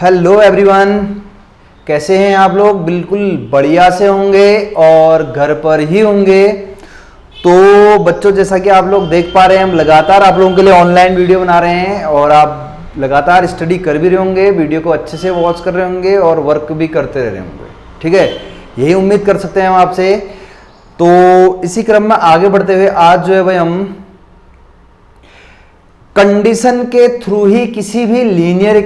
Hello everyone, कैसे हैं आप लोग? बिल्कुल बढ़िया से होंगे और घर पर ही होंगे। तो बच्चों, जैसा कि आप लोग देख पा रहे हैं, हम लगातार आप लोगों के लिए ऑनलाइन वीडियो बना रहे हैं और आप लगातार स्टडी कर भी रहे होंगे, वीडियो को अच्छे से वॉच कर रहे होंगे और वर्क भी करते रह रहे होंगे। ठीक है, यही उम्मीद कर सकते हैं हम आपसे। तो इसी क्रम में आगे बढ़ते हुए आज जो है भाई हम कंडीशन के थ्रू ही किसी भी लीनियर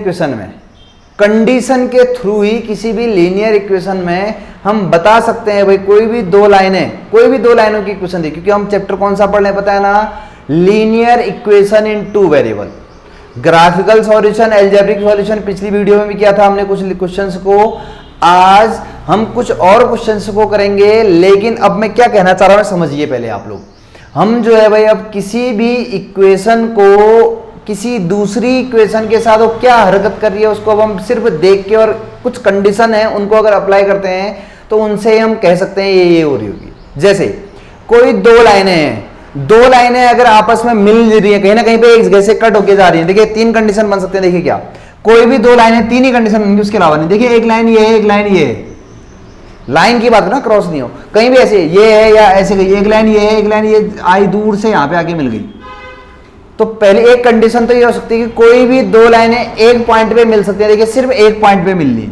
इक्वेशन में हम बता सकते हैं भाई कोई भी दो लाइनों की इक्वेशन दी, क्योंकि हम चैप्टर कौन सा पढ़ रहे हैं पता है ना? Linear equation in two variable. Graphical solution, algebraic solution पिछली वीडियो में भी किया था हमने कुछ क्वेश्चंस को। आज हम कुछ और क्वेश्चंस को करेंगे, लेकिन अब मैं क्या कहना चाह रहा हूं समझिए पहले आप लोग। हम जो है भाई अब किसी भी इक्वेशन को किसी दूसरी इक्वेशन के साथ वो क्या हरकत कर रही है उसको अब हम सिर्फ देख के और कुछ कंडीशन है उनको अगर अप्लाई करते हैं तो उनसे हम कह सकते हैं ये हो रही होगी। जैसे कोई दो लाइनें अगर आपस में मिल रही है, कहीं ना कहीं पे एक जगह से कट होके जा रही है। देखिए तीन कंडीशन बन सकते हैं। देखिए क्या, कोई भी दो लाइनें तीन ही कंडीशन बनेंगी, उसके अलावा नहीं। देखिए एक लाइन ये है, एक लाइन ये है। लाइन की बात ना, क्रॉस नहीं हो, कहीं भी ऐसे ये है या ऐसे गई। एक लाइन ये है, एक लाइन ये आई दूर से यहां पे आके मिल गई। तो पहले एक कंडीशन तो ये हो सकती है कि कोई भी दो लाइनें एक पॉइंट पे मिल सकती है। देखिए सिर्फ एक पॉइंट पे मिलनी है,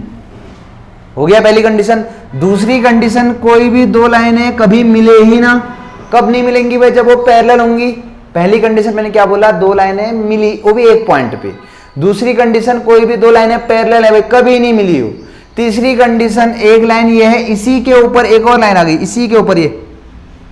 हो गया पहली कंडीशन। दूसरी कंडीशन, कोई भी दो लाइनें कभी मिले ही ना। कब नहीं मिलेंगी भाई? जब वो पैरेलल होंगी। पहली कंडीशन मैंने क्या बोला? दो लाइनें मिली, वो भी एक पॉइंट पे। दूसरी कंडीशन, कोई भी दो लाइनें पैरेलल है भाई, कभी नहीं मिली हो। तीसरी कंडीशन, एक लाइन ये है, इसी के ऊपर एक और लाइन आ गई, इसी के ऊपर, ये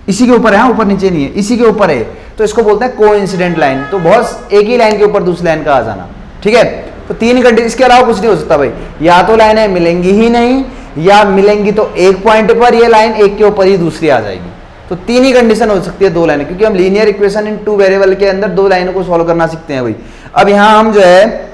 इसी के ऊपर है, ऊपर नीचे नहीं है, इसी के ऊपर है, तो इसको बोलते हैं कोइंसिडेंट लाइन। तो बहुत एक ही लाइन के ऊपर दूसरी लाइन का आ जाना। ठीक है, तो तीन कंडीशन, इसके अलावा कुछ नहीं हो सकता भाई। या तो लाइनें मिलेंगी ही नहीं, या मिलेंगी तो एक पॉइंट पर ये लाइन, एक के ऊपर ही दूसरी आ जाएगी। तो तीन ही कंडीशन हो सकती है दो लाइनें, क्योंकि हम linear equation in two variable के अंदर दो लाइनों को सॉल्व करना सीखते हैं भाई। अब यहां हम जो है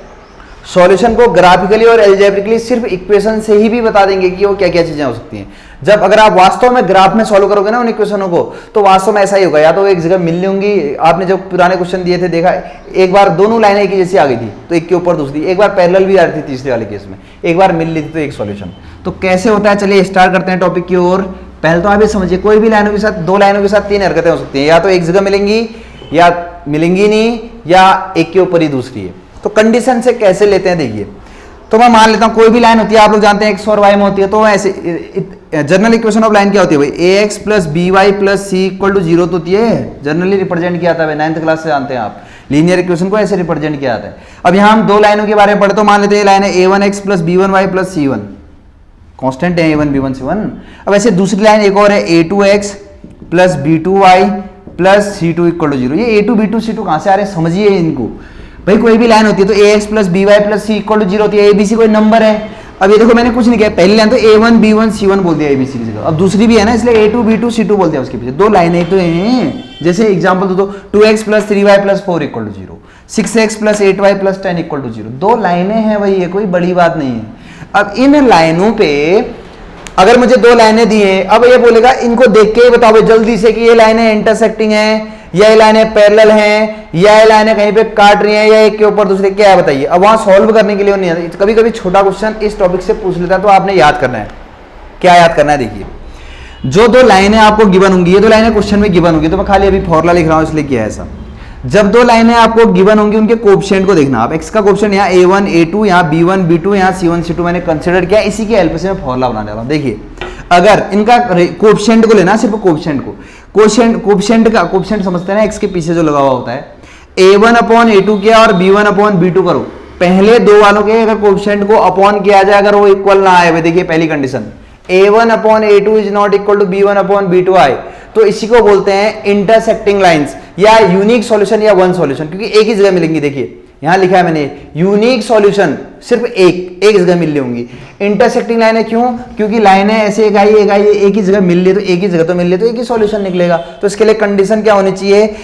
सॉल्यूशन को ग्राफिकली और अलजेब्रिकली सिर्फ इक्वेशन से ही भी बता देंगे कि वो क्या क्या चीजें हो सकती हैं। जब अगर आप वास्तव में ग्राफ में सॉल्व करोगे ना उन इक्वेशनों को, तो वास्तव में ऐसा ही होगा, या तो एक जगह मिल होंगी। आपने जब पुराने क्वेश्चन दिए थे देखा, एक बार दोनों लाइनें एक ही जैसी आ गई थी तो एक के ऊपर दूसरी, एक बार पैरेलल भी आ रही थी तीसरे वाले केस में, एक बार मिल ली थी तो एक सॉल्यूशन। तो कैसे होता है, चलिए स्टार्ट करते हैं टॉपिक की ओर। पहले तो आप ये समझिए, कोई भी लाइनों के साथ, दो लाइनों के साथ तीन हरकतें हो सकती हैं, या तो एक जगह मिलेंगी, या मिलेंगी नहीं, या एक के ऊपर ही दूसरी है। तो कंडीशन से कैसे लेते हैं देखिए। तो मैं मान लेता हूं कोई भी लाइन होती है, आप लोग जानते हैं एक्स और वाई में होती है, तो ऐसे जनरल इक्वेशन ऑफ लाइन क्या होती है भाई? A X plus B Y plus C equal to zero तो होती है, जनरली रिप्रेजेंट किया था भाई, 9th क्लास से जानते हैं आप। लीनियर इक्वेशन को ऐसे रिप्रेजेंट किया जाता है। अब यहां हम दो लाइनों के बारे में पढ़े, तो मान लेते हैं लाइन है a1x plus b1y plus c1, constant है a1 b1 c1। अब ऐसे दूसरी लाइन एक और है a2x plus b2y plus c2 equal to zero. ये a2 b2 c2 कहां से आ रहे हैं समझिए इनको भाई। कोई भी लाइन होती है तो ax plus by plus c equal to zero होती है, abc कोई नंबर है। अब ये देखो मैंने कुछ नहीं किया, पहली लाइन तो a1 b1 c1 बोल दिया abc की जगह। अब दूसरी भी है ना, इसलिए a2 b2 c2 बोल दिया उसके पीछे। दो लाइनें तो हैं, जैसे एग्जांपल दो 2x plus 3y plus 4 equal to zero, 6x plus 8y plus 10 equal to zero. दो लाइनें हैं भाई, ये कोई बड़ी बात नहीं है। अब इन लाइनों पे अगर मुझे दो लाइनें दी हैं, अब ये बोलेगा इनको देख के बताओ भाई जल्दी से कि ये लाइनें इंटरसेक्टिंग हैं, या ये लाइनें पैरेलल हैं, या ये लाइनें कहीं पे काट रही हैं, या एक के ऊपर दूसरे, क्या है बताइए। अब वहां सॉल्व करने के लिए नहीं आता, कभी कभी छोटा क्वेश्चन इस टॉपिक से पूछ लेता है, तो आपने याद करना है। क्या याद करना है देखिए, जो दो लाइनें आपको गिवन होंगी, ये दो लाइनें क्वेश्चन में गिवन होंगी, तो मैं खाली अभी फॉर्मूला लिख रहा हूं इसलिए किया है ऐसा। जब दो लाइनें आपको गिवन होंगी, उनके कोएफिशिएंट को देखना आप। x का कोएफिशिएंट यहाँ a1 a2, यहाँ b1 b2, यहाँ c1 c2 मैंने कंसीडर किया, इसी की हेल्प से मैं फॉर्मूला बनाने वाला हूं। देखिए अगर इनका कोएफिशिएंट को लेना, सिर्फ कोएफिशिएंट को, कोएफिशिएंट समझते हैं ना, x के पीछे जो लगा हुआ होता है। a1 अपॉन a2 किया और b1 अपॉन b2 करो, पहले दो वालों के अगर कोएफिशिएंट को अपॉन किया जाए, अगर वो इक्वल ना आए, देखिए पहली condition a1 upon a2 is not equal to b1 upon b2 आए, तो इसी को बोलते हैं इंटरसेक्टिंग लाइंस या यूनिक सॉल्यूशन या वन सॉल्यूशन, क्योंकि एक ही जगह मिलेंगी। देखिए यहां लिखा है मैंने यूनिक सॉल्यूशन, सिर्फ एक जगह मिल रही होंगी। इंटरसेक्टिंग लाइनें क्यों? क्योंकि लाइनें ऐसे एक आई एक ही जगह मिल रही है, तो एक ही जगह तो मिल रही है, तो एक ही सॉल्यूशन निकलेगा। तो इसके लिए कंडीशन क्या होनी चाहिए?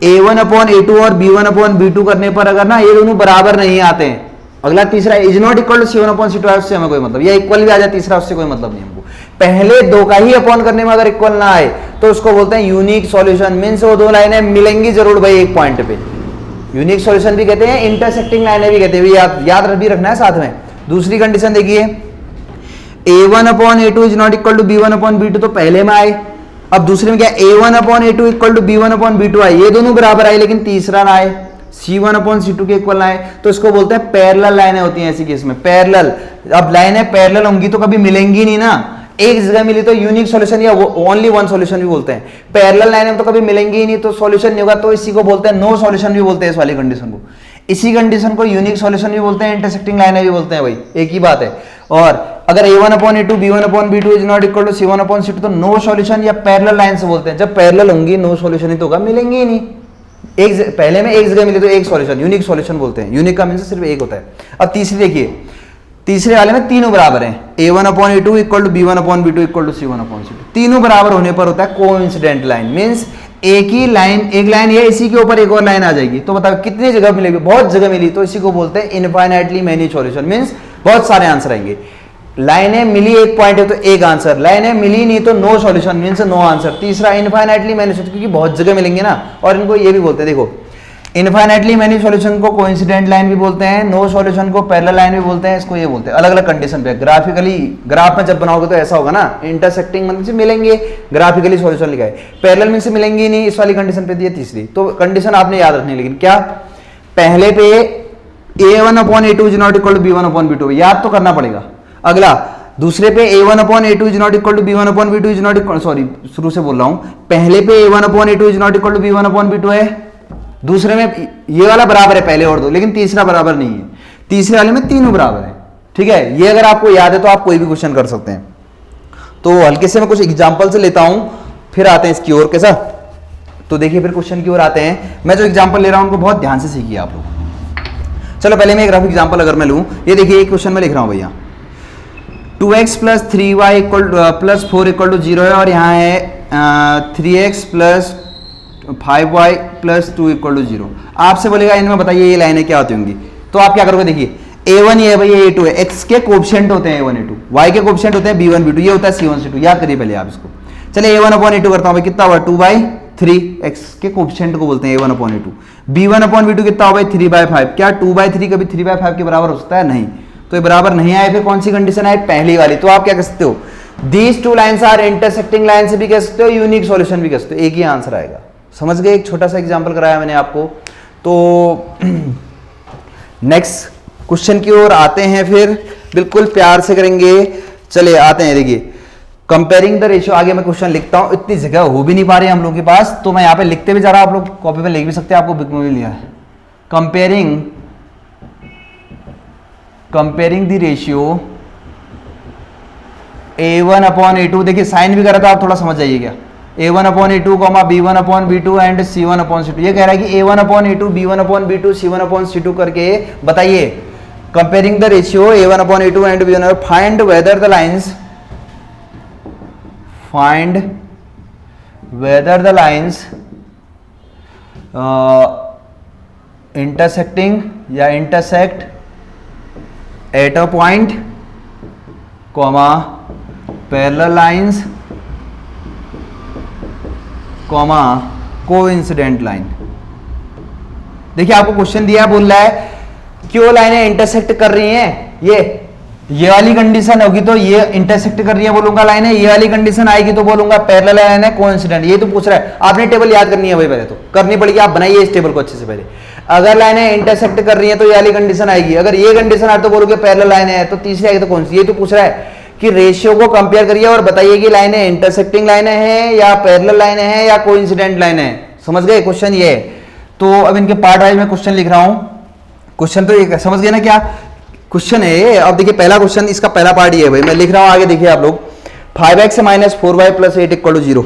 a1 अपॉन a2 और b1 अपॉन b2 करने पर अगर ना ये दोनों बराबर नहीं आते हैं, अगला तीसरा is not equal to c1 upon c2, उससे हमें कोई मतलब, या इक्वल भी आ जाए तीसरा, उससे कोई मतलब नहीं हमको। पहले दो का ही अपॉन करने में अगर इक्वल ना आए तो उसको बोलते हैं यूनिक सॉल्यूशन। मींस वो दो लाइनें मिलेंगी जरूर भाई एक पॉइंट पे। यूनिक सॉल्यूशन भी कहते हैं, इंटरसेक्टिंग लाइनें भी कहते हैं, याद भी रखना है साथ में। दूसरी कंडीशन देखिए, a1 upon a2 is not equal to b1 upon b2 तो पहले में आए, अब दूसरे में क्या a1 upon a2 equal to b1 upon b2 आए, ये दोनों बराबर आए लेकिन तीसरा ना आए, c1 अपॉन c2 के इक्वल ना आए, तो इसको बोलते हैं पैरेलल लाइनें होती हैं ऐसी केस में, पैरेलल। अब लाइनें पैरेलल होंगी तो कभी मिलेंगी नहीं ना, एक जगह मिली तो यूनिक सॉल्यूशन या ओनली वन सॉल्यूशन भी बोलते हैं, पैरेलल लाइनें में तो कभी मिलेंगी ही नहीं तो सॉल्यूशन नहीं होगा, तो इसी को बोलते हैं नो सॉल्यूशन भी बोलते हैं इस वाली कंडीशन को, इसी कंडीशन को यूनिक सॉल्यूशन भी बोलते हैं, इंटरसेक्टिंग लाइनें भी बोलते हैं, भाई एक ही बात है। और अगर a1 upon a2 b1 upon b2 is not equal to c1 upon c2 तो नो सॉल्यूशन या पैरेलल लाइन से बोलते हैं, जब पैरेलल होंगी नो सॉल्यूशन ही तो होगा, मिलेंगे ही नहीं, एक पहले में एक जगह मिले तो एक सॉल्यूशन, यूनिक सॉल्यूशन बोलते हैं, यूनिक का मींस सिर्फ एक होता है। अब तीसरी देखिए, तीसरे वाले में तीनों बराबर हैं, a1 upon a2 equal to b1 upon b2 equal to c1 upon c2, तीनों बराबर होने पर होता है कोइंसिडेंट लाइन, मींस एक ही लाइन, एक लाइन ये, इसी के ऊपर एक और लाइन आ जाएगी, तो बताओ कितनी जगह मिलेगी, बहुत जगह मिली, तो इसी को बोलते हैं इनफाइनाइटली मेनी सॉल्यूशन, मींस बहुत सारे आंसर आएंगे। लाइनें मिली एक पॉइंट है तो एक आंसर, लाइनें मिली नहीं तो no solution means no answer. तीसरा इनफाइनाइटली मेनी सॉल्यूशन, क्योंकि बहुत जगह मिलेंगे ना, और इनको ये भी बोलते हैं, देखो इनफाइनाइटली मेनी सॉल्यूशन को कोइंसिडेंट लाइन भी बोलते हैं, नो सॉल्यूशन को पैरेलल लाइन भी बोलते हैं, इसको ये बोलते हैं अलग अलग कंडीशन पे। ग्राफिकली ग्राफ में जब बनाओगे तो ऐसा होगा ना, इंटरसेक्टिंग मतलब से मिलेंगे, ग्राफिकली सॉल्यूशन लिखा है, पैरेलल में से मिलेंगे ही नहीं, इस वाली कंडीशन पे दी है तीसरी। तो कंडीशन आपने याद रखनी है, लेकिन क्या पहले पे a1 upon a2 is not equal to b1 upon b2 याद तो करना पड़ेगा। अगला दूसरे पे a1 upon a2 is not equal to b1 upon b2 is not equal, sorry शुरू से बोल रहा हूं, पहले पे a1 upon a2 is not equal to b1 upon b2 है, दूसरे में ये वाला बराबर है पहले और दो, लेकिन तीसरा बराबर नहीं है, तीसरे वाले में तीनों बराबर है, ठीक है। ये अगर आपको याद है तो आप कोई भी क्वेश्चन कर सकते हैं। तो हल्के से मैं कुछ एग्जांपल से लेता हूं, फिर आते हैं इसकी ओर, कैसा। तो देखिए फिर क्वेश्चन की ओर आते हैं, मैं जो एग्जांपल ले रहा हूं उनको बहुत ध्यान से सीखिए आप लोग। चलो पहले मैं एक रफ एग्जांपल अगर मैं लूं, ये देखिए एक क्वेश्चन में लिख रहा हूं भैया, 2x plus 3y equal plus 4 equal to 0 है, और यहाँ है 3x plus 5y plus 2 equal to 0। आपसे बोलेगा इनमें बताइए ये लाइनें क्या होती होंगी, तो आप क्या करोगे, देखिए a1 ये है भाई, a2 है, x के कोएफिशिएंट होते हैं a1 a2, y के कोएफिशिएंट होते हैं b1 b2, ये होता है c1 c2, याद करिए पहले आप इसको। चलिए a1 अपॉन a2 करता हूं भाई, कितना हुआ 2/3, x के कोएफिशिएंट को बोलते हैं a1 upon a2, b1 upon b2 कितना हुआ भाई 3/5, क्या 2/3 कभी 3/5 के बराबर हो सकता है, नहीं, तो ये बराबर नहीं आए, फिर कौन सी कंडीशन है, पहली वाली। तो आप क्या कह सकते हो, these two lines are intersecting line से भी कह सकते हो, यूनिक सॉल्यूशन भी कह सकते हो, एक ही आंसर आएगा। समझ गए, एक छोटा सा एग्जांपल कराया मैंने आपको। तो नेक्स्ट क्वेश्चन की ओर आते हैं, फिर बिल्कुल प्यार से करेंगे। चले आते हैं, देखिए कंपेयरिंग द रेशियो, आगे मैं क्वेश्चन लिखता हूं, इतनी जगह हो भी नहीं पा रही हम लोगों के पास, तो मैं यहाँ पे लिखते भी जा रहा हूं, आप लोग कॉपी पे लिख भी सकते हैं, आपको बुक में भी लिया है। Comparing the ratio a1 upon a2, देखिए साइन भी करा था, आप थोड़ा समझ जाइए क्या, a1 upon a2 b1 upon b2 and c1 upon c2, ये कह रहा है कि a1 upon a2 b1 upon b2 c1 upon c2 करके बताइए comparing the ratio a1 upon a2 and b1, find whether the lines intersecting या intersect at a point comma parallel lines comma coincident line. देखिए आपको question दिया है, बोल रहा है क्यों लाइनें इंटरसेक्ट कर रही हैं, ये वाली कंडीशन होगी तो ये इंटरसेक्ट कर रही है बोलूंगा लाइनें, ये वाली कंडीशन आएगी तो बोलूंगा पैरेलल लाइन है कोइंसिडेंट। ये तो पूछ रहा है, आपने टेबल याद करनी है भाई, पहले तो करनी पड़ेगी, आप बनाइए इस टेबल को अच्छे से पहले। अगर लाइनें इंटरसेक्ट कर रही है तो ये वाली कंडीशन आएगी, अगर ये कंडीशन आए तो बोलोगे पैरेलल लाइन है, तो तीसरी आएगी तो कौन सी। ये तो पूछ रहा है कि रेशियो को कंपेयर करिए और बताइए कि लाइनें इंटरसेक्टिंग लाइनें हैं या पैरेलल लाइनें हैं या कोइंसिडेंट लाइनें हैं। समझ गए, क्वेश्चन ये है। तो अब इनके पार्ट वाइज में क्वेश्चन लिख रहा हूं, क्वेश्चन तो ये समझ गए ना क्या क्वेश्चन है। अब देखिए पहला क्वेश्चन, इसका पहला पार्ट ये है भाई, मैं लिख रहा हूं आगे देखिए आप लोग, 5x minus 4y plus 8 equal to 0,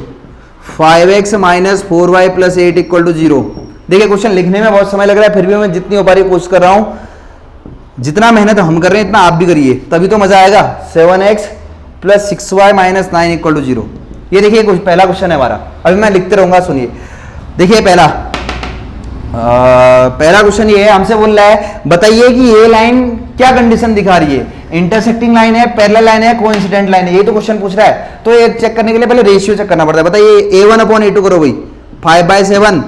5x minus 4y plus 8 equal to 0। देखिए क्वेश्चन लिखने में बहुत समय लग रहा है, फिर भी मैं जितनी हो पा रही कोशिश कर रहा हूं, जितना मेहनत हम कर रहे हैं इतना आप भी करिए, तभी तो मजा आएगा। 7x plus 6y minus 9 equal to 0, ये देखिए पहला क्वेश्चन है हमारा। अभी मैं लिखते रहूंगा, सुनिए। देखिए पहला क्वेश्चन ये है, हमसे बोल रहा है बताइए कि ये लाइन क्या कंडीशन दिखा रही है, इंटरसेक्टिंग लाइन है, पैरेलल लाइन है, कोइंसिडेंट लाइन है, ये तो क्वेश्चन पूछ रहा है। तो ये चेक करने के लिए पहले रेशियो चेक करना पड़ता है। बताइए a1 अपॉन a2 करो भाई, 5/7,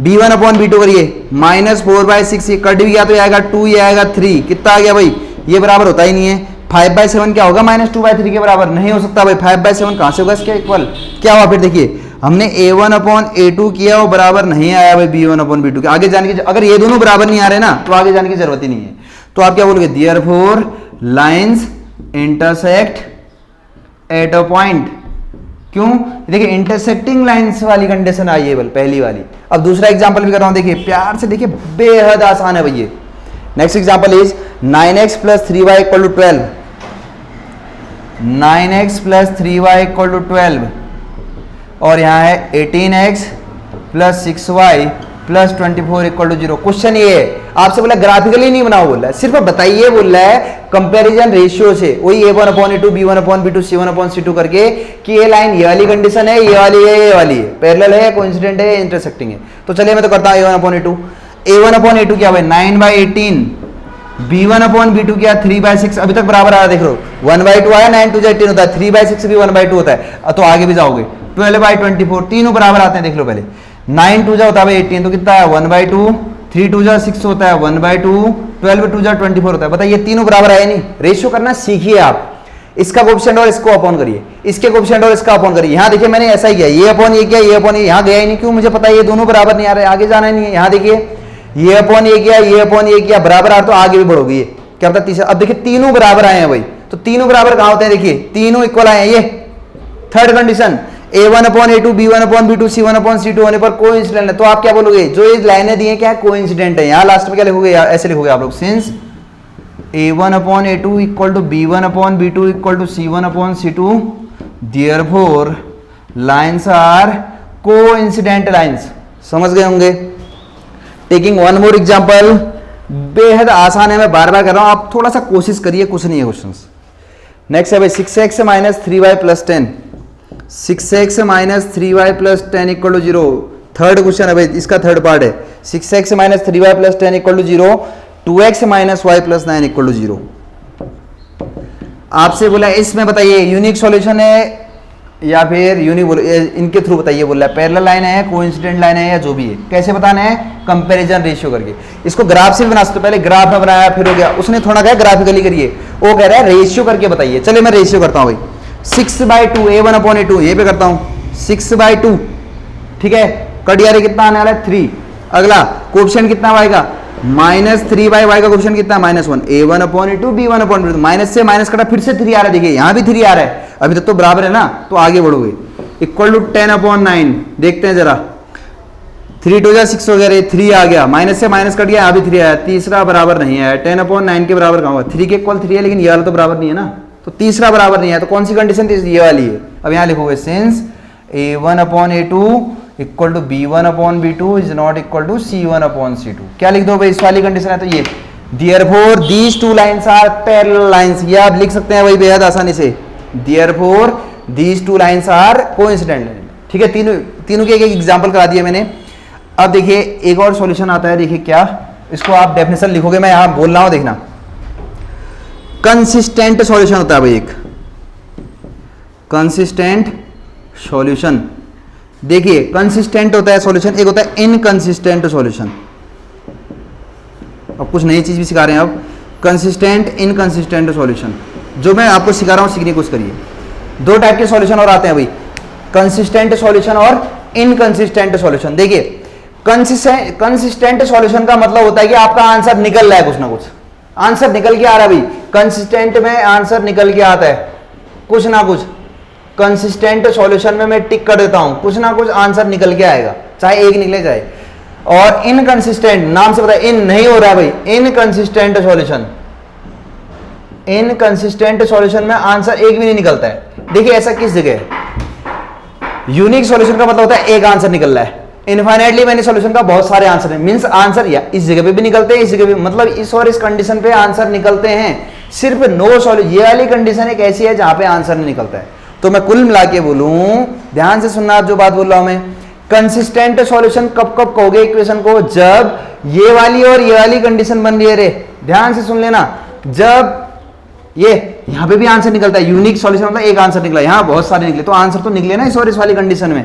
b1 अपॉन b2 करिए, -4/6, ये कट भी गया तो ये आएगा 2, ये आएगा 3, कितना आ गया भाई ये बराबर होता ही नहीं है। 5/7 क्या होगा -2/3 के बराबर नहीं हो सकता भाई। 5/7 कहां से होगा इसके इक्वल, क्या हुआ फिर देखिए हमने a1/a2 किया वो बराबर नहीं आया भाई b1/b2 के। आगे जाने की, अगर ये दोनों बराबर नहीं आ रहे ना तो आगे जाने की जरूरत ही नहीं है। तो आप क्या बोलोगे, therefore lines intersect at a point. क्यों, देखिए इंटरसेक्टिंग लाइंस वाली कंडीशन आई है पहली वाली। अब दूसरा एग्जांपल भी कर रहा हूं, देखिए प्यार से देखिए, बेहद आसान है भैया। Next example is 9x + 3y = 12। 9x + 3y = 12 और यहाँ है 18x + 6y + 24 = 0। क्वेश्चन ये है, आपसे बोला ग्राफिकली नहीं बनाओ बोल रहा है, सिर्फ बताइए बोल रहा है कंपैरिजन रेशियो से, वही a1/a2 b1/b2 c1/c2 करके कि ये लाइन ये वाली कंडीशन है, ये वाली है, ये वाली है, पैरेलल है, कोइंसिडेंट है, इंटरसेक्टिंग है। तो चलिए मैं तो करता हूँ a1/a2। a1/a2 क्या भाई 9/18, b1/b2 क्या 3/6, अभी तक बराबर आ रहा है, देख लो 1/2 आया, 9 2 18 होता है, 3/6 भी 1/2 होता है। तो आगे भी जाओगे 12/24, तीनों बराबर आते हैं, देख लो पहले 9 2 होता है 18, तो कितना है 1/2, 3 2 6 होता है 1/2, 12 2 24 होता है। बताइए तीनों बराबर आए नहीं। रेशियो करना सीखिए आप, इसका कोएफिशिएंट और इसको अपॉन करिए, इसके कोएफिशिएंट और इसका अपॉन करिए। यहाँ देखिए मैंने ऐसा ही किया, ये अपॉन ये किया, ये अपॉन ये, यहाँ गया ही नहीं, क्यों, मुझे पता है ये दोनों बराबर नहीं आ रहे, आगे जाना ही नहीं है। यहाँ देखिए ये अपॉन ये किया, ये अपॉन ये किया, बराबर आ, तो आगे भी बढ़ोगी, ये क्या पता तीसरा। अब देखिए तीनों बराबर आए हैं भाई, तो तीनों बराबर कहां होते हैं, देखिए तीनों इक्वल आए हैं। ये third condition a1/a2 b1/b2 c1/c2 होने पर कोइंसिडेंट है। तो आप क्या बोलोगे, जो ये लाइनें दी हैं क्या है, कोइंसिडेंट है। यहाँ लास्ट में क्या लिखोगे, ऐसे लिखोगे आप लोग, since a1/a2 = b1/b2 = c1/c2 therefore lines are coincident lines. समझ गए होंगे। टेकिंग वन मोर एग्जांपल, बेहद आसान है, मैं बार बार कर रहा हूं, आप थोड़ा सा कोशिश करिए, कुछ नहीं है क्वेश्चंस। नेक्स्ट है भाई 6x - 3y + 10, 6x - 3y + 10 = 0। Third question है भाई, इसका थर्ड पार्ट है, 6x - 3y + 10 = 0, 2x - y + 9 = 0। आपसे बोला इसमें बताइए यूनिक सॉल्यूशन है या फिर यूनिक, इनके थ्रू बताइए बोल रहा है, पैरेलल लाइन है, कोइंसिडेंट लाइन है, या जो भी है, कैसे बताना है, कंपैरिजन रेशियो करके। इसको ग्राफ से भी बना सकते हो, पहले ग्राफ में बनाया फिर हो गया, उसने थोड़ा कहा ग्राफिकली करिए, वो कह रहा है रेशियो करके बताइए। चलिए मैं रेशियो करता हूं भाई, 6/2 a1/a2 ये पे करता हूं 6/2, ठीक है, कट यार कितना आने वाला है 3। अगला कोएफिशिएंट कितना आएगा, -3/y का कोएफिशिएंट कितना -1, a1/a2 b1/b2, माइनस से माइनस कटा फिर से 3 आ रहा है, देखिए यहां भी 3 आ रहा है, अभी तक तो बराबर है ना, तो आगे बढ़ोगे, = 10/9। देखते हैं जरा, 3 2 6 हो गया, 3 आ गया, माइनस से माइनस कट गया, यहाँ भी 3 आया, तीसरा बराबर नहीं आया। 10/9 के बराबर कहाँ हुआ, 3 के इक्वल 3 है, लेकिन ये वाला तो बराबर नहीं है ना, तो तीसरा बराबर नहीं है। तो कौन सी कंडीशन थी, ये वाली है। अब यहाँ लिखोगे since a1/a2 = b1/b2 is not equal to c1/c2। क्या लिख दो भाई, इस वाली कंडीशन है तो ये, therefore these two lines are parallel lines. ये आप लिख सकते हैं भाई बेहद आसानी से, therefore these two lines are coincident. ठीक है, तीनों के एक एग्जांपल करा दिया मैंने। अब देखिए एक और सॉल्यूशन आता है, देखिए क्या, इसको आप डेफिनेशन लिखोगे, मैं यहां बोल रहा हूं, देखना, कंसिस्टेंट सॉल्यूशन होता है भाई एक, कंसिस्टेंट सॉल्यूशन। देखिए कंसिस्टेंट होता है सॉल्यूशन, एक होता है इनकंसिस्टेंट सॉल्यूशन। अब कुछ नई चीज भी सिखा रहे हैं, अब कंसिस्टेंट इनकंसिस्टेंट सॉल्यूशन, जो मैं आपको सिखा रहा हूं सीखने की कोशिश करिए। दो टाइप के सॉल्यूशन और आते हैं भाई, कंसिस्टेंट सॉल्यूशन और इनकंसिस्टेंट सॉल्यूशन। देखिए कंसिस्टेंट सॉल्यूशन का मतलब होता है कि आपका आंसर निकल रहा है, कुछ ना कुछ आंसर निकल के आ रहा है भाई। कंसिस्टेंट में आंसर निकल के आता है कुछ ना कुछ, कंसिस्टेंट सॉल्यूशन में मैं टिक कर देता हूं, कुछ ना कुछ आंसर निकल के आएगा, चाहे एक निकले जाए। और इनकंसिस्टेंट, नाम से पता है इन नहीं हो रहा है भाई, इनकंसिस्टेंट सॉल्यूशन, इनकंसिस्टेंट सॉल्यूशन में आंसर एक भी नहीं निकलता है। देखिए ऐसा किस जगह है, यूनिक सॉल्यूशन का मतलब होता है एक आंसर निकल रहा है, इनफाइनाइटली मैनी सॉल्यूशन का बहुत सारे आंसर है, मींस आंसर या इस जगह पे भी निकलते हैं, इस जगह पे, मतलब इस और इस कंडीशन पे आंसर निकलते हैं, सिर्फ नो सॉल्यूशन। ये वाली कंडीशन एक ऐसी है जहां पे आंसर नहीं निकलता है। तो मैं कुल मिला के बोलूं, ध्यान से सुनना आप जो बात बोल रहा हूं मैं, कंसिस्टेंट सॉल्यूशन कब कब कहोगे इक्वेशन को, जब ये वाली और ये वाली कंडीशन बन रही है रे, ध्यान से सुन लेना, जब ये यहां पे भी आंसर निकलता है, यूनिक सॉल्यूशन मतलब एक आंसर निकला, यहां बहुत सारे निकले, तो आंसर तो निकले ना इस और इस वाली कंडीशन में।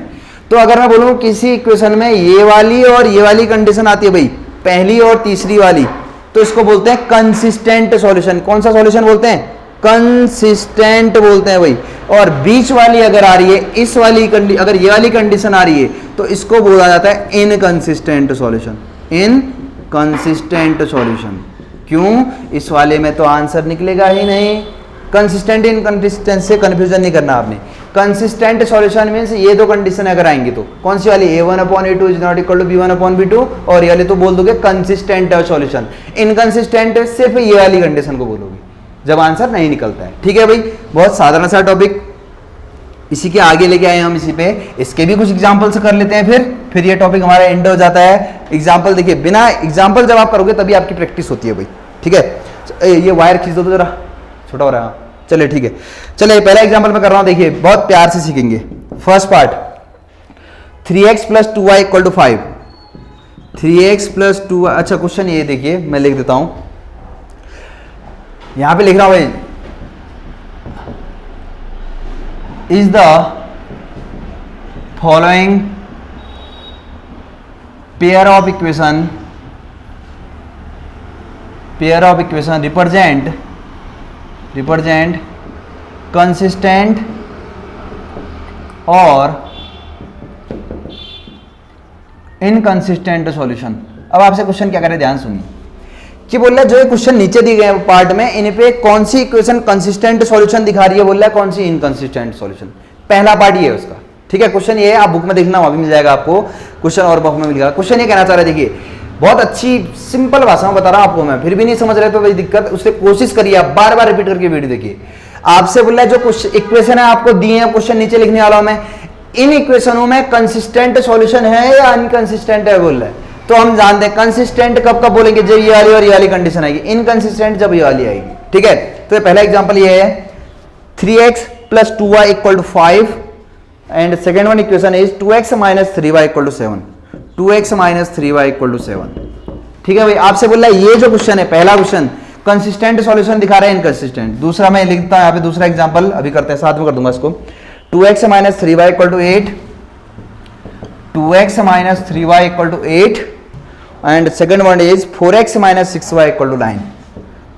तो अगर मैं बोलूं किसी इक्वेशन में ये वाली और ये वाली कंडीशन आती है भाई, पहली और तीसरी वाली, तो तो इसको बोलते हैं कंसिस्टेंट सॉल्यूशन। कौन सा सॉल्यूशन बोलते हैं? कंसिस्टेंट बोलते हैं भाई। और बीच वाली अगर आ रही है, इस वाली अगर ये वाली कंडीशन आ रही है तो इसको बोला जाता है इनकंसिस्टेंट सॉल्यूशन। Inconsistent solution. क्यों? इस वाले में तो आंसर निकलेगा ही नहीं। कंसिस्टेंट इनकंसिस्टेंट से कंफ्यूजन नहीं करना आपने। कंसिस्टेंट सॉल्यूशन मींस ये दो कंडीशन अगर आएंगी तो कौन सी वाली? a1/a2 is not equal to b1/b2, और ये वाले तो बोल दोगे कंसिस्टेंट सॉल्यूशन। इनकंसिस्टेंट सिर्फ ये वाली कंडीशन को बोलोगे जब आंसर नहीं निकलता है। ठीक है भाई, बहुत साधारण सा टॉपिक, इसी के आगे लेके आए हम इसी पे। इसके भी कुछ एग्जांपल से कर लेते हैं, फिर ये टॉपिक हमारा एंड हो जाता है। एग्जांपल देखिए, बिना एग्जांपल जब आप करोगे तभी आपकी प्रैक्टिस होती है भाई। ठीक है, ये वायर खींच दो तो जरा, छोटा हो रहा है। चलिए ठीक है, चलिए पहला एग्जांपल मैं कर रहा हूं, देखिए बहुत प्यार से सीखेंगे। First part, 3x + 2y = 5। 3x + 2y, अच्छा क्वेश्चन ये देखिए, मैं लिख देता हूं, यहां पे लिख रहा हूं भाई, is the following pair of equation represent consistent और इनकंसिस्टेंट सॉल्यूशन। अब आपसे क्वेश्चन क्या करे, ध्यान सुनिए। कि बोल रहा है जो ये क्वेश्चन नीचे दिए गए पार्ट में, इन पे कौन सी इक्वेशन कंसिस्टेंट सॉल्यूशन दिखा रही है, बोल रहा है कौन सी इनकंसिस्टेंट सॉल्यूशन। पहला पार्ट ये है उसका। ठीक है, क्वेश्चन ये है, आप बुक में देखना, वहां भी मिल जाएगा आपको क्वेश्चन, और बुक में मिल जाएगा। क्वेश्चन ये कहना चाह रहे हैं, देखिए बहुत अच्छी सिंपल भाषा में बता रहा हूं आपको मैं, फिर भी नहीं समझ रहे तो वही दिक्कत, उससे कोशिश करिए आप बार बार रिपीट करके वीडियो देखिए। आपसे बोल रहा है जो इक्वेशन है आपको दिए हैं, क्वेश्चन नीचे लिखने वाला हूं मैं, इन इक्वेशनों में कंसिस्टेंट सॉल्यूशन है या इनकंसिस्टेंट है बोल रहा है। तो हम जानते हैं कंसिस्टेंट कब कब बोलेंगे, जब ये वाली और ये वाली कंडीशन आएगी। इनकंसिस्टेंट जब ये वाली आएगी। ठीक है, तो पहला एग्जांपल ये है, 3x + 2y = 5 and second one equation is 2x - 3y = 7। 2x - 3y = 7। ठीक है भाई, आपसे बोल रहा है ये जो क्वेश्चन है, पहला क्वेश्चन कंसिस्टेंट सॉल्यूशन दिखा रहा है इनकंसिस्टेंट। दूसरा मैं लिखता हूं यहाँ पे, दूसरा एग्जांपल अभी करते हैं, साथ में कर दूंगा इसको। 2x - 3y = 8, 2x - 3y = 8 and second one is 4x - 6y = 9।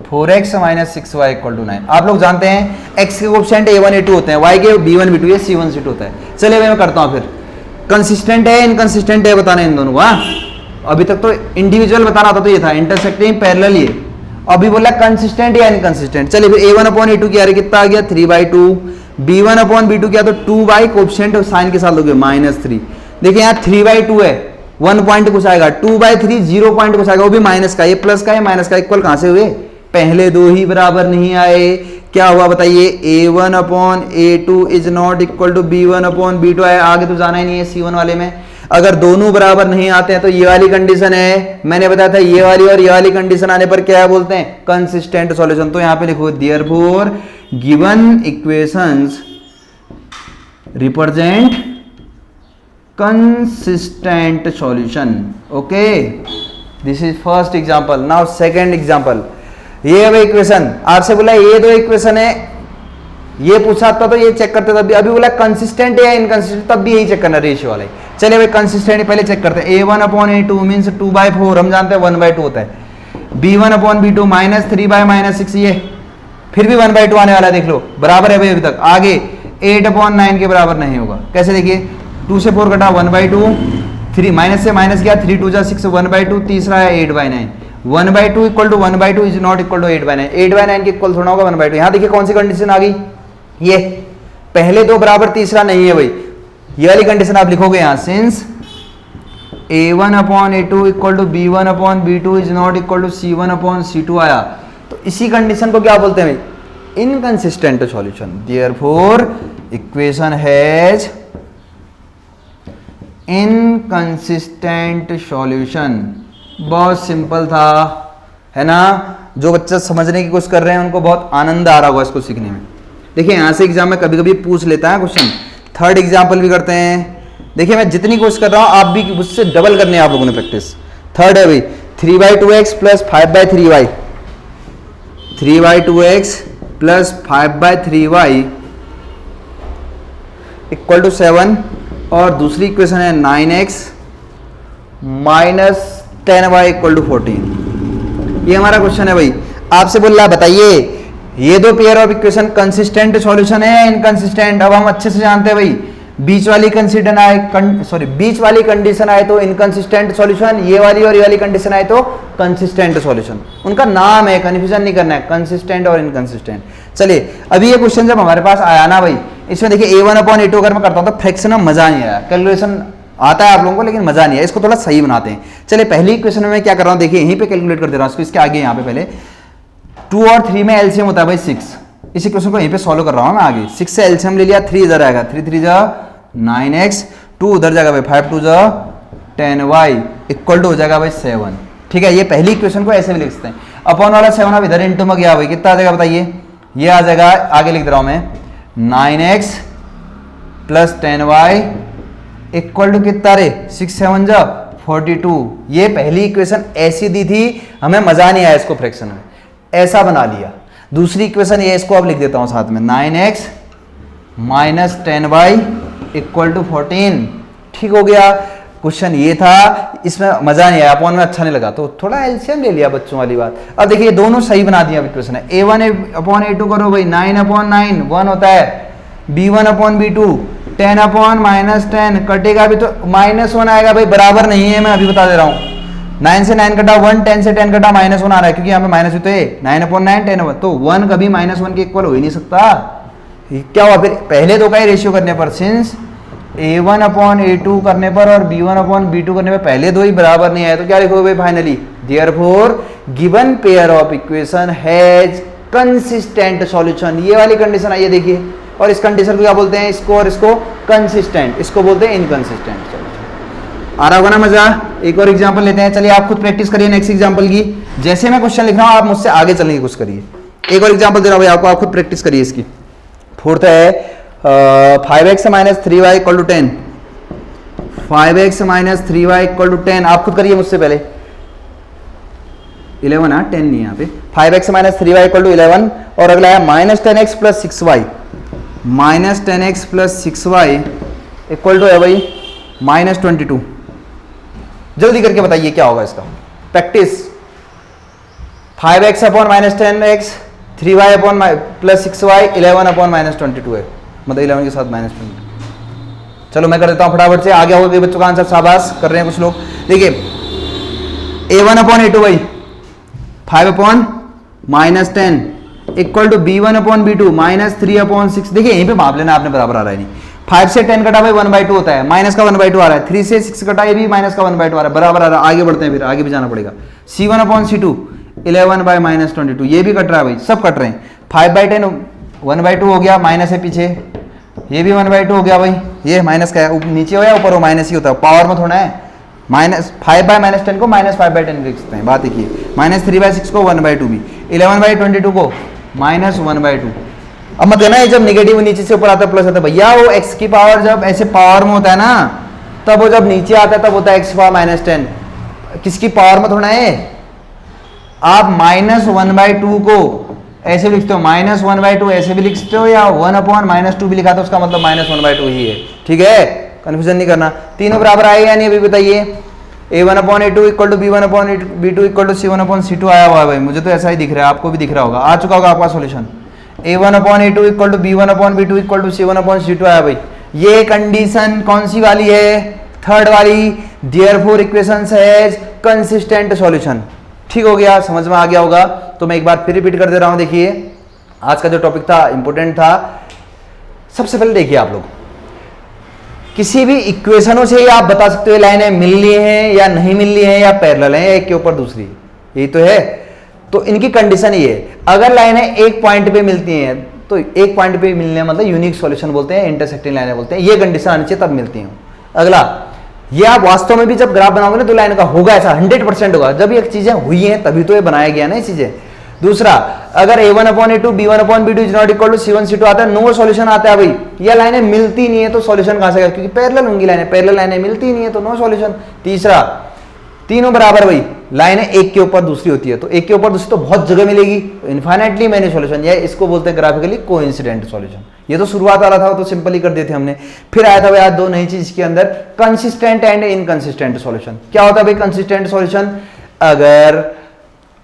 4x - 6y = 9। आप लोग जानते हैं x के कोएफिशिएंट a1 a2 होते हैं, y के b1 b2 c1 c2 होता है। चलिए मैं करता हूं, फिर कंसिस्टेंट है इनकंसिस्टेंट है बताना इन दोनों। अभी तक तो इंडिविजुअल बताना था, तो ये था इंटरसेक्टिंग पैरेलल, ये अभी बोला कंसिस्टेंट या इनकंसिस्टेंट। चलिए फिर a1/a2 की आ रही, कितना आ गया 3/2, b1/b2 क्या, तो 2y कोएफिशिएंट साइन के साथ लोगे -3। देखिए यहाँ 3/2 है, 1 पॉइंट कुछ आएगा, 2/3 0 पॉइंट कुछ आएगा, वो भी माइनस का, ये प्लस का है माइनस का, इक्वल कहां से हुए, पहले दो ही बराबर नहीं आए। क्या हुआ बताइए, a1/a2 is not equal to b1/b2 आया, आगे तो जाना ही नहीं है c1 वाले में। अगर दोनों बराबर नहीं आते हैं तो ये वाली कंडीशन है, मैंने बताया था ये वाली और ये वाली कंडीशन आने पर क्या बोलते हैं, कंसिस्टेंट सॉल्यूशन। तो यहां पे लिखो therefore given equations represent consistent solution. Okay, this is first example. Now second example, ये है इक्वेशन, आपसे बोला ये दो इक्वेशन है, ये पूछा था तो ये चेक करते तब भी, अभी बोला कंसिस्टेंट है या इनकंसिस्टेंट, तब भी यही चेक करना, रेशियो वाला। चलिए भाई कंसिस्टेंट पहले चेक करते हैं। a1/a2 मींस 2/4, हम जानते हैं 1/2 होता है। b1/b2 -3/- 6, ये फिर भी 1/2 आने वाला है, देख लो बराबर है भाई अभी तक। आगे 8/9 के बराबर नहीं होगा, कैसे देखिए, 2 से 4 कटा 1/2, 3 माइनस से माइनस गया, 3 2 6, 1/2, तीसरा है 8/9। 1/2 equal to 1/2 is not equal to 8/9। 8/9 के इक्वल थोड़ा होगा 1/2। यहाँ देखिए कौन सी कंडीशन आ गई, ये पहले दो बराबर तीसरा नहीं है भाई, ये वाली कंडीशन आप लिखोगे यहाँ, since a1/a2 equal to b1/b2 is not equal to c1/c2 आया, तो इसी कंडीशन को क्या बोलते हैं भाई, inconsistent solution. Therefore equation has inconsistent solution. बहुत सिंपल था, है ना। जो बच्चे समझने की कोशिश कर रहे हैं उनको बहुत आनंद आ रहा होगा इसको सीखने में। देखिए यहाँ से एग्जाम में कभी कभी पूछ लेता है क्वेश्चन। थर्ड एग्जाम्पल भी करते हैं, देखिए मैं जितनी कोशिश कर रहा हूँ आप भी उससे डबल करने आप लोगों ने प्रैक्टिस। थर्ड है भाई 3/2x + 5/3y, 3/2x + 5/3y equal to 7, और दूसरी इक्वेशन है 9x - 10y इक्वल टू 14। ये हमारा क्वेश्चन है भाई, आपसे बोल रहा है बताइए ये दो pair of equation consistent solution है या इनकंसिस्टेंट। अब हम अच्छे से जानते हैं भाई, बीच वाली कंडीशन आए तो इनकंसिस्टेंट सॉल्यूशन, ये वाली और ये वाली कंडीशन आए तो कंसिस्टेंट सॉल्यूशन। उनका नाम है, कंफ्यूजन नहीं करना है, कंसिस्टेंट और इनकंसिस्टेंट। चलिए अभी ये क्वेश्चन जब हमारे पास आया ना भाई, इसमें देखिए a1/a2 अगर मैं करता हूं तो फ्रैक्शन में मजा नहीं आया, कैलकुलेशन आता है आप लोगों को लेकिन मजा नहीं आया, इसको थोड़ा सही बनाते हैं। चलिए पहली इक्वेशन में मैं क्या कर रहा हूं, देखिए यहीं पे कैलकुलेट कर दे रहा हूं इसको, इसके आगे यहाँ पे पहले 2 और 3 में एलसीएम होता है भाई 6, इस इक्वेशन को यहीं पे सॉल्व कर रहा हूं मैं आगे। 6 से एलसीएम ले लिया, 3 इधर आएगा, 3 3 जा 9x, 2 उधर जाएगा भाई 5 2 जा 10y इक्वल टू हो जाएगा भाई 7। ठीक है, ये पहली इक्वेशन को ऐसे भी लिख सकते हैं। अपॉन वाला 7 अब इधर इंटू में गया भाई, कितना आ जाएगा बताइए, ये आ जाएगा, आगे लिख दे रहा हूं मैं 9x plus 10y equal to कितना रे 6 7 जा 42। ये पहली इक्वेशन ऐसी दी थी, हमें मजा नहीं आया इसको फ्रैक्शन में, ऐसा बना लिया। दूसरी इक्वेशन ये, इसको अब लिख देता हूं साथ में, 9x minus 10y equal to 14। ठीक हो गया, क्वेश्चन ये था, इसमें मजा नहीं आया, अपॉन में अच्छा नहीं लगा तो थोड़ा एलसीएम ले लिया बच्चों वाली बात। अब देखिए दोनों सही बना दिया इक्वेशन है, a1/a2 करो भाई, 9/9 1 होता है, b1/b2 10/-10 कटेगा भी तो -1 आएगा भाई, बराबर नहीं है, मैं अभी बता दे रहा हूं। 9 से 9 कटा 1, 10 से 10 कटा -1 आ रहा है, क्योंकि यहाँ पे माइनस भी तो है, 9/9 10, तो 1 कभी -1 के इक्वल हो ही नहीं सकता। क्या हुआ फिर, पहले दो का ही रेशियो करने पर, सिंस a1/a2 करने पर और b1/b2 करने पर पहले दो ही बराबर नहीं आए, तो क्या लिखोगे भाई finally, therefore given pair of equation has consistent solution. ये वाली कंडीशन आई है देखिए, और इस कंडीशन को क्या बोलते हैं, इसको और इसको कंसिस्टेंट, इसको बोलते हैं इनकंसिस्टेंट सॉल्यूशन। आ रहा होगा ना मजा। एक और एग्जांपल लेते हैं, चलिए आप खुद प्रैक्टिस करिए नेक्स्ट एग्जांपल की, जैसे मैं क्वेश्चन लिख रहा हूं आप मुझसे आगे चलने की कोशिश करिए। एक और एग्जांपल दे रहा हूं भाई आपको, आप खुद प्रैक्टिस करिए इसकी। फोर्थ है 5x minus 3y equal to 10, 5x minus 3y equal to 10, आप खुद करिए मुझसे पहले। 11 है, 10 नहीं है यहाँ पे। 5x minus 3y equal to 11, और अगला है minus 10x plus 6y, minus 10x plus 6y equal to है भाई -22। जल्दी करके बताइए क्या होगा इसका, practice. 5x upon minus 10x, 3y upon plus 6y, 11/-22 है, मतलब 11 के साथ -22। चलो मैं कर देता हूं फटाफट से, आगे होगा बच्चों का आंसर, शाबाश कर रहे हैं कुछ लोग। देखिए a1/a2 भाई 5/-10 इक्वल टू b1/b2 -3/6। देखिए यहीं पे माप लेना आपने, बराबर आ रहा है नहीं, 5 से 10 कटा भाई 1/2 होता है, माइनस का 1/2 आ रहा है, 3 से 6 कटा ये भी माइनस का 1/2 आ रहा है, बराबर आ रहा है। आगे बढ़ते हैं, फिर आगे भी जाना पड़ेगा। c1/c2 11/-22, ये भी कट रहा है भाई, सब कट रहे हैं। 5/10 1/2 हो गया, माइनस है पीछे, ये भी 1/2 हो गया भाई, ये माइनस का है, नीचे हो या ऊपर हो माइनस ही होता है, पावर में थोड़ा है। -5/-10 को -5/10 लिख सकते हैं, बात एक ही है। -3/6 को 1/2 भी, 11/22 को -1/2। अब मत कहना ये जब निगेटिव नीचे से ऊपर आता है प्लस आता है, भैया वो x की पावर जब ऐसे पावर में होता है ना, तब वो जब नीचे आता है तब होता है x पावर -10, किसकी पावर में थोड़ा है। आप -1/2 को ऐसे भी लिखते हो, -1/2 ऐसे भी लिख सकते हो, या 1/-2 भी लिखा तो उसका मतलब -1/2 ही है। ठीक है, कंफ्यूजन नहीं करना। तीनों बराबर आएगा या नहीं अभी बताइए। a1/a2 equal to b1/b2 equal to c1/c2 आया हुआ है भाई, मुझे तो ऐसा ही दिख रहा है, आपको भी दिख रहा होगा, आ चुका होगा आपका solution. a1/a2 equal to b1/b2 equal to c1/c2 आया भाई। ये कंडीशन कौन सी वाली है, थर्ड वाली, therefore equations has consistent solution. ठीक हो गया, समझ में आ गया होगा। तो मैं एक बार फिर रिपीट कर दे रहा हूं, देखिए आज का जो टॉपिक था इंपॉर्टेंट था। सबसे पहले देखिए आप लोग, किसी भी इक्वेशनों से आप बता सकते हो लाइनें मिल रही हैं या नहीं मिल रही हैं, या पैरेलल हैं, एक के ऊपर दूसरी, यही तो है। तो इनकी कंडीशन ये है, अगर लाइनें एक पॉइंट पे मिलती हैं तो एक पॉइंट पे मिलने मतलब यूनिक सॉल्यूशन बोलते हैं, इंटरसेक्टिंग लाइनें बोलते हैं, ये कंडीशन आनी चाहिए तब मिलती हैं। अगला, ये आप वास्तव में भी जब ग्राफ बनाओगे ना तो लाइन का होगा ऐसा 100% होगा, जब ये चीजें हुई हैं तभी तो ये बनाया गया ना ये चीजें। दूसरा, अगर a1/a2 b1/b2 is not equal to c1/c2 आता है, नो सॉल्यूशन आता है भाई, ये लाइनें मिलती नहीं है तो सॉल्यूशन कहां से आएगा, क्योंकि पैरेलल होंगी लाइनें, पैरेलल लाइनें मिलती नहीं है तो नो सॉल्यूशन। तीसरा, तीनों बराबर भाई, लाइनें एक के ऊपर दूसरी होती है, तो एक के ऊपर दूसरी तो बहुत जगह मिलेगी, तो इनफाइनाइटली मैनी सॉल्यूशन, ये इसको बोलते हैं ग्राफिकली कोइंसिडेंट सॉल्यूशन। ये तो शुरुआत वाला था, तो सिंपल ही कर देते हमने। फिर आया था भाई आज दो नई चीज के अंदर, कंसिस्टेंट एंड इनकंसिस्टेंट सॉल्यूशन। क्या होता है भाई कंसिस्टेंट सॉल्यूशन, अगर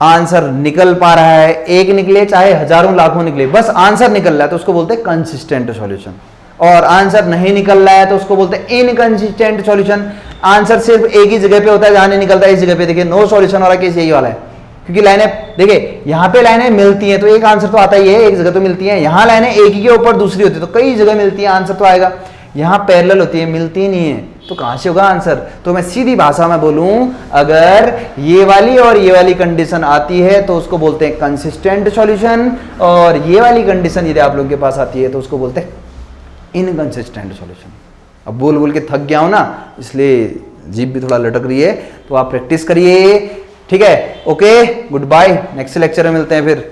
आंसर निकल पा रहा है, एक निकले चाहे हजारों लाखों निकले, बस आंसर निकल रहा है तो उसको बोलते हैं कंसिस्टेंट सॉल्यूशन। और आंसर नहीं निकल रहा है तो उसको बोलते हैं इनकंसिस्टेंट सॉल्यूशन। आंसर सिर्फ एक ही जगह पे होता है जहां नहीं निकलता है, इस जगह पे देखिए नो सॉल्यूशन वाला केस यही वाला है, क्योंकि लाइनें देखिए यहां पे लाइनें मिलती हैं तो एक आंसर तो आता ही है, एक जगह तो मिलती है। यहां लाइनें एक ही के ऊपर दूसरी होती है तो कई जगह मिलती है, आंसर तो आएगा। यहां पैरेलल होती है, मिलती नहीं है, तो कहां से होगा आंसर। तो मैं सीधी भाषा में बोलूं, अगर ये वाली और ये वाली कंडीशन आती है तो उसको बोलते हैं कंसिस्टेंट सॉल्यूशन, और ये वाली कंडीशन यदि आप लोगों के पास आती है तो उसको बोलते हैं इनकंसिस्टेंट सॉल्यूशन। अब बोल बोल के थक गया हूं ना, इसलिए जीभ भी थोड़ा लटक रही है, तो आप प्रैक्टिस करिए, ठीक है। Okay, goodbye, next lecture में मिलते हैं फिर।